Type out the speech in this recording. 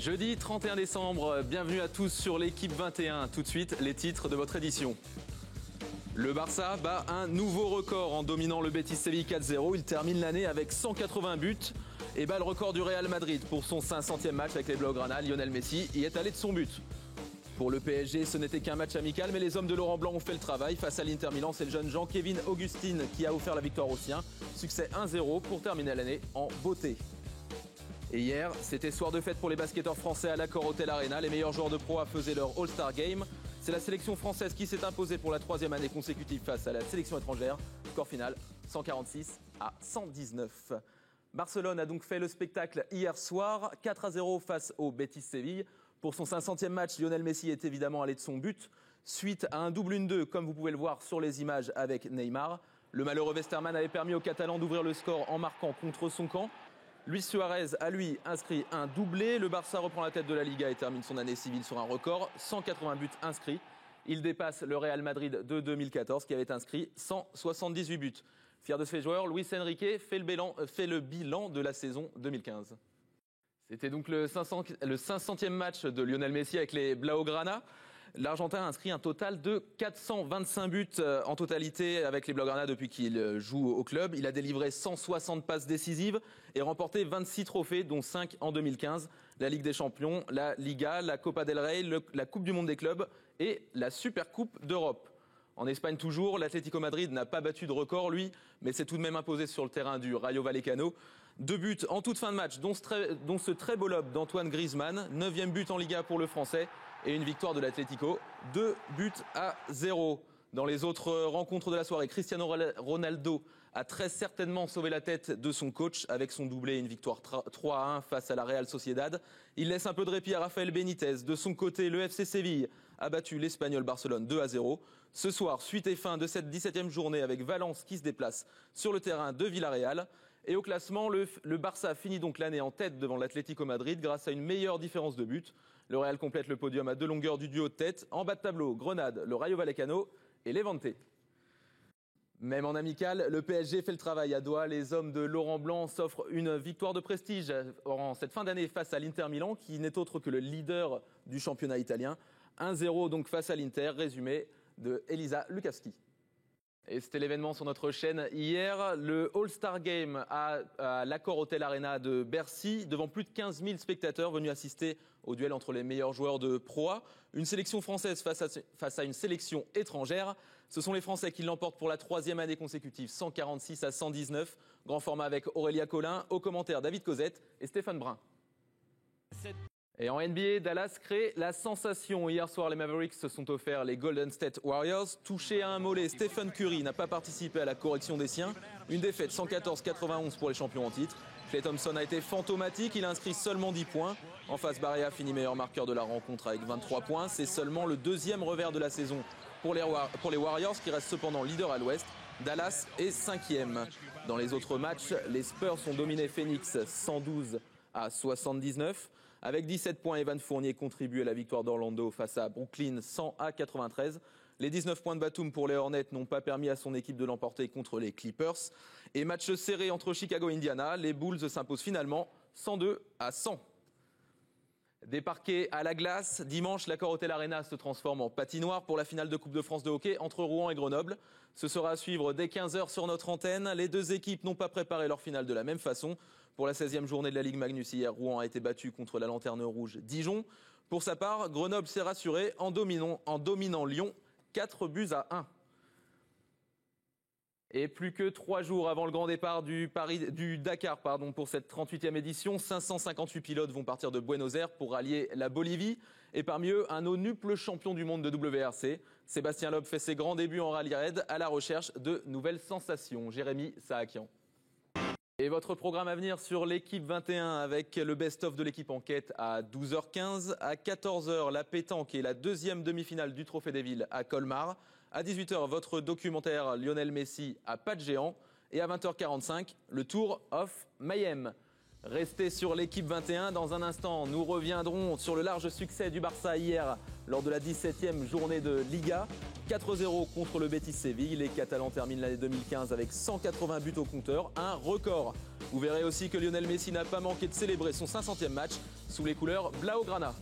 Jeudi 31 décembre, bienvenue à tous sur l'équipe 21. Tout de suite, les titres de votre édition. Le Barça bat un nouveau record en dominant le Betis Séville 4-0. Il termine l'année avec 180 buts et bat le record du Real Madrid pour son 500e match avec les Blaugrana. Lionel Messi y est allé de son but. Pour le PSG, ce n'était qu'un match amical, mais les hommes de Laurent Blanc ont fait le travail. Face à l'Inter Milan, c'est le jeune Jean-Kévin Augustin qui a offert la victoire aux siens. Succès 1-0 pour terminer l'année en beauté. Et hier, c'était soir de fête pour les basketteurs français à l'Accor Hotel Arena. Les meilleurs joueurs de Pro A faisaient leur All-Star Game. C'est la sélection française qui s'est imposée pour la 3e année consécutive face à la sélection étrangère. Score final, 146-119. Barcelone a donc fait le spectacle hier soir, 4-0 face au Betis Séville. Pour son 500e match, Lionel Messi est évidemment allé de son but. Suite à un double 1-2, comme vous pouvez le voir sur les images avec Neymar. Le malheureux Westerman avait permis aux Catalans d'ouvrir le score en marquant contre son camp. Luis Suarez a lui inscrit un doublé. Le Barça reprend la tête de la Liga et termine son année civile sur un record. 180 buts inscrits. Il dépasse le Real Madrid de 2014 qui avait inscrit 178 buts. Fier de ses joueurs, Luis Enrique fait le bilan de la saison 2015. C'était donc le 500e match de Lionel Messi avec les Blaugrana. L'Argentin a inscrit un total de 425 buts en totalité avec les Blaugrana depuis qu'il joue au club. Il a délivré 160 passes décisives et remporté 26 trophées, dont 5 en 2015. La Ligue des Champions, la Liga, la Copa del Rey, la Coupe du Monde des clubs et la Supercoupe d'Europe. En Espagne toujours, l'Atlético Madrid n'a pas battu de record, lui, mais s'est tout de même imposé sur le terrain du Rayo Vallecano. 2 buts en toute fin de match, dont ce très beau lob d'Antoine Griezmann. 9e but en Liga pour le Français et une victoire de l'Atlético. 2-0. Dans les autres rencontres de la soirée, Cristiano Ronaldo a très certainement sauvé la tête de son coach avec son doublé et une victoire 3-1 face à la Real Sociedad. Il laisse un peu de répit à Rafael Benitez. De son côté, le FC Séville a battu l'Espagnol Barcelone 2-0. Ce soir, suite et fin de cette 17e journée avec Valence qui se déplace sur le terrain de Villarreal. Et au classement, le Barça finit donc l'année en tête devant l'Atlético Madrid grâce à une meilleure différence de but. Le Real complète le podium à 2 longueurs du duo de tête. En bas de tableau, Grenade, le Rayo Vallecano et Levante. Même en amical, le PSG fait le travail à Doha. Les hommes de Laurent Blanc s'offrent une victoire de prestige en cette fin d'année face à l'Inter Milan, qui n'est autre que le leader du championnat italien. 1-0 donc face à l'Inter, résumé de Elisa Lukavski. Et c'était l'événement sur notre chaîne hier, le All-Star Game à l'Accor Hotel Arena de Bercy, devant plus de 15 000 spectateurs venus assister au duel entre les meilleurs joueurs de Pro A. Une sélection française face à une sélection étrangère. Ce sont les Français qui l'emportent pour la 3e année consécutive, 146-119. Grand format avec Aurélia Collin, aux commentaires David Cosette et Stéphane Brun. Et en NBA, Dallas crée la sensation. Hier soir, les Mavericks se sont offerts les Golden State Warriors. Touché à un mollet, Stephen Curry n'a pas participé à la correction des siens. Une défaite 114-91 pour les champions en titre. Klay Thompson a été fantomatique, il a inscrit seulement 10 points. En face, Barea finit meilleur marqueur de la rencontre avec 23 points. C'est seulement le 2e revers de la saison pour les Warriors qui restent cependant leaders à l'ouest. Dallas est 5e. Dans les autres matchs, les Spurs ont dominé Phoenix 112-79. Avec 17 points, Evan Fournier contribue à la victoire d'Orlando face à Brooklyn 100-93. Les 19 points de Batum pour les Hornets n'ont pas permis à son équipe de l'emporter contre les Clippers. Et match serré entre Chicago et Indiana, les Bulls s'imposent finalement 102-100. Débarqué à la glace, dimanche, l'Accor Hotel Arena se transforme en patinoire pour la finale de Coupe de France de hockey entre Rouen et Grenoble. Ce sera à suivre dès 15h sur notre antenne. Les deux équipes n'ont pas préparé leur finale de la même façon. Pour la 16e journée de la Ligue Magnus hier, Rouen a été battu contre la Lanterne Rouge Dijon. Pour sa part, Grenoble s'est rassuré en dominant Lyon 4-1. Et plus que 3 jours avant le grand départ du Dakar pour cette 38e édition, 558 pilotes vont partir de Buenos Aires pour rallier la Bolivie. Et parmi eux, un nonuple champion du monde de WRC. Sébastien Loeb fait ses grands débuts en rallye raid à la recherche de nouvelles sensations. Jérémy Saakian. Et votre programme à venir sur l'équipe 21 avec le best-of de l'équipe en quête à 12h15. À 14h, la pétanque et la 2e demi-finale du Trophée des Villes à Colmar. À 18h, votre documentaire Lionel Messi à pas de géant. Et à 20h45, le Tour of Mayhem. Restez sur l'équipe 21. Dans un instant, nous reviendrons sur le large succès du Barça hier lors de la 17e journée de Liga. 4-0 contre le Betis Séville. Les Catalans terminent l'année 2015 avec 180 buts au compteur, un record. Vous verrez aussi que Lionel Messi n'a pas manqué de célébrer son 500e match sous les couleurs Blaugrana.